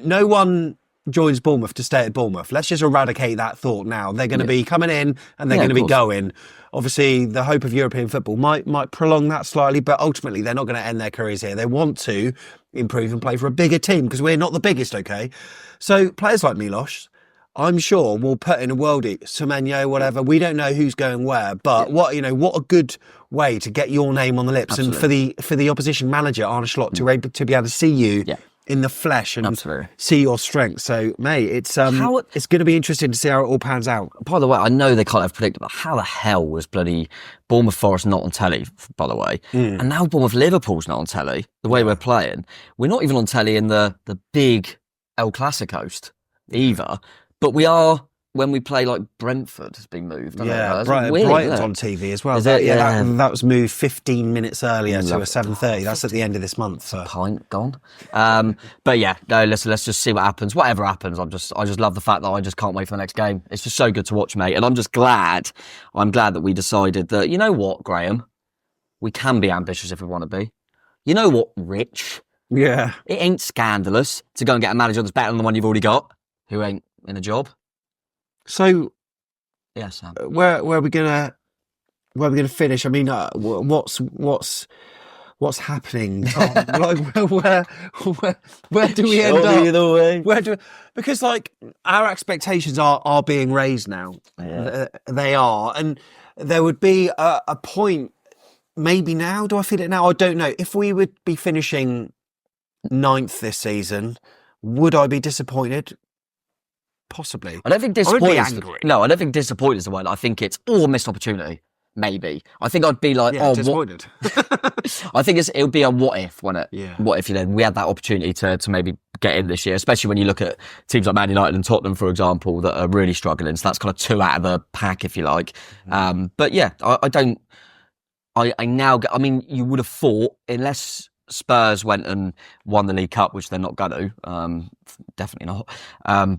no one joins Bournemouth to stay at Bournemouth. Let's just eradicate that thought now. They're going to be coming in and they're going to be going. Obviously, the hope of European football might prolong that slightly, but ultimately they're not going to end their careers here. They want to improve and play for a bigger team because we're not the biggest, okay? So players like Milos, I'm sure, will put in a worldie, Semenyo, whatever. We don't know who's going where, but what a good way to get your name on the lips. Absolutely. And for the opposition manager, Arne Slot, to be able to see you in the flesh and see your strength. So, mate, it's going to be interesting to see how it all pans out. By the way, I know they can't have predicted, but how the hell was bloody Bournemouth Forest not on telly, by the way? And now Bournemouth Liverpool's not on telly, the way we're playing. We're not even on telly in the big El Clasico either, but we are when we play like Brentford has been moved. Brighton's on TV as well. That was moved 15 minutes earlier to a 7:30. That's at the end of this month. So. Pint gone. But yeah, no. Let's just see what happens. Whatever happens, I just love the fact that I just can't wait for the next game. It's just so good to watch, mate. And I'm glad that we decided that, you know what, Graham, we can be ambitious if we want to be. You know what, Rich? Yeah. It ain't scandalous to go and get a manager that's better than the one you've already got, who ain't in a job. So, yeah, Sam. Where are we gonna finish? I mean, what's happening, Tom? where do we end up? Either way. Because like our expectations are being raised now. They are, and there would be a point. Maybe now. Do I feel it now? I don't know. If we would be finishing 9th this season, would I be disappointed? Possibly. I don't think disappointed. I would be angry. No, I don't think disappointed is the word. I think it's missed opportunity. Maybe. I think I'd be like, disappointed. I think it would be a what if, wouldn't it? Yeah. What if we had that opportunity to maybe get in this year, especially when you look at teams like Man United and Tottenham, for example, that are really struggling. So that's kind of 2 out of the pack, if you like. But yeah, I mean, you would have thought, unless Spurs went and won the League Cup, which they're not going to, definitely not.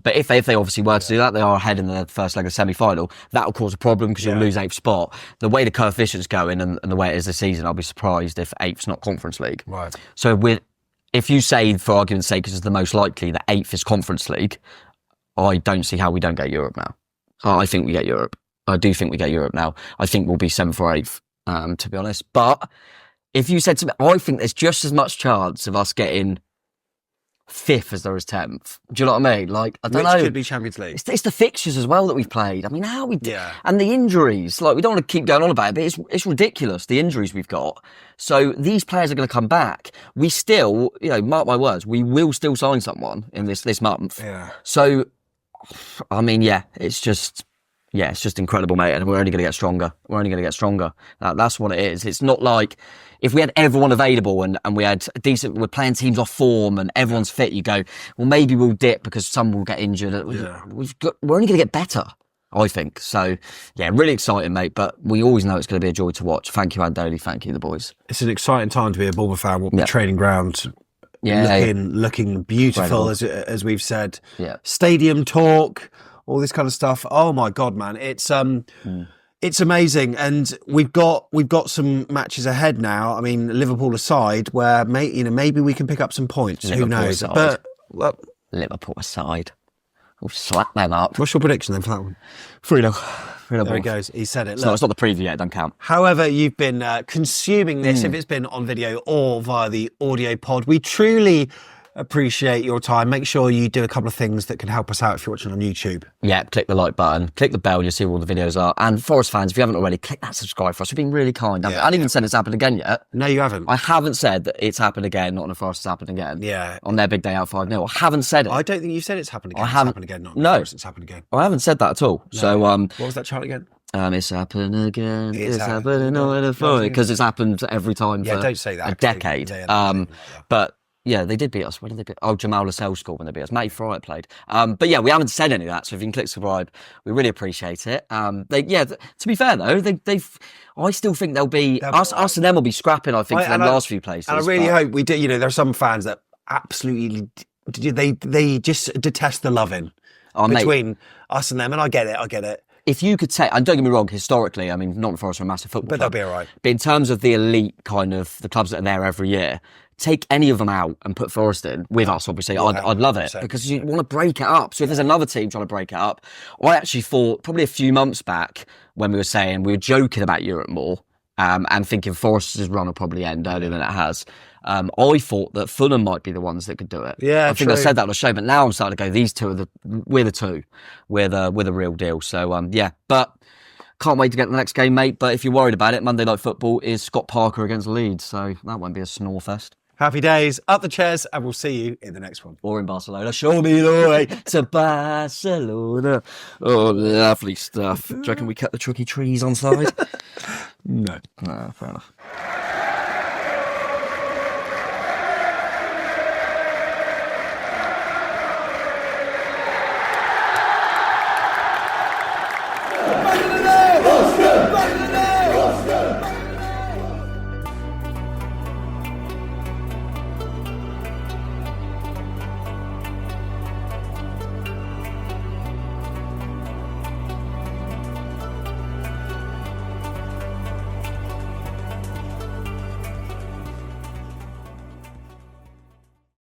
But if they obviously were to do that, they are ahead in the first leg of the semi-final. That will cause a problem because you'll lose 8th spot. The way the coefficient's going and the way it is this season, I'll be surprised if 8th's not Conference League. Right. So if you say, for argument's sake, because it's the most likely that 8th is Conference League, I don't see how we don't get Europe now. I think we get Europe. I do think we get Europe now. I think we'll be 7th or 8th, to be honest. But if you said to me, I think there's just as much chance of us getting 5th as there is 10th. Do you know what I mean? Like, I don't know. Which could be Champions League. It's the fixtures as well that we've played. I mean, and the injuries. Like, we don't want to keep going on about it, but it's ridiculous, the injuries we've got. So these players are going to come back. We still, mark my words, we will still sign someone in this month. Yeah. So, I mean, it's just incredible, mate. And we're only going to get stronger. That's what it is. It's not like if we had everyone available and we had we're playing teams off form and everyone's fit, you go, well, maybe we'll dip because some will get injured. Yeah. We're only going to get better, I think. So, yeah, really exciting, mate. But we always know it's going to be a joy to watch. Thank you, Andoni. Thank you, the boys. It's an exciting time to be a Bournemouth fan. The training ground looking beautiful, as we've said. Yeah. Stadium talk, all this kind of stuff. Oh my God, man. It's amazing. And we've got some matches ahead now. I mean, Liverpool aside, where maybe we can pick up some points. Who knows? Aside. But Liverpool aside. We'll slap them up. What's your prediction then for that one? 3-0. There he goes. He said it. No, it's not the preview yet. It don't count. However you've been consuming this, if it's been on video or via the audio pod, we truly appreciate your time. Make sure you do a couple of things that can help us out if you're watching on YouTube. Yeah, click the like button, click the bell, you'll see where all the videos are. And Forest fans, if you haven't already, click that subscribe for us. We've been really kind. I haven't even said it's happened again yet. No, you haven't. I haven't said that it's happened again, Nottingham Forest has happened again. Yeah. On their big day out 5-0. I haven't said it. I don't think you said it's happened again. I haven't. It's happened again. No. It's happened again. I haven't said that at all. No. So, what was that chant again? it's happened again. It's happened. happening on the Forest. Because it's happened every time for don't say that, a decade. But yeah, they did beat us. When did they beat? Oh, Jamal Lascelles scored when they beat us. Matty Fryatt played. But yeah, we haven't said any of that. So if you can click subscribe, we really appreciate it. To be fair though, I still think they'll be us and them will be scrapping. I think for them last few places. And I really hope we do. You know, there are some fans that absolutely they just detest the loving between us and them, and I get it. If you could take, and don't get me wrong, historically, I mean, Nottingham Forest are a massive football club, they'll be all right. But in terms of the elite kind of the clubs that are there every year, take any of them out and put Forest in with us, obviously, I'd love it because you want to break it up. So if there's another team trying to break it up, I actually thought probably a few months back when we were joking about Europe more and thinking Forest's run will probably end earlier than it has. I thought that Fulham might be the ones that could do it. Yeah, I think I said that on the show, but now I'm starting to go, these two are we're the two. We're the real deal. So, but can't wait to get to the next game, mate. But if you're worried about it, Monday Night Football is Scott Parker against Leeds. So that won't be a snore fest. Happy days. Up the chairs, and we'll see you in the next one. Or in Barcelona. Show me the way to Barcelona. Oh, lovely stuff. Do you reckon we cut the tricky trees on side? No. No, fair enough. Back in the day! Back in the day!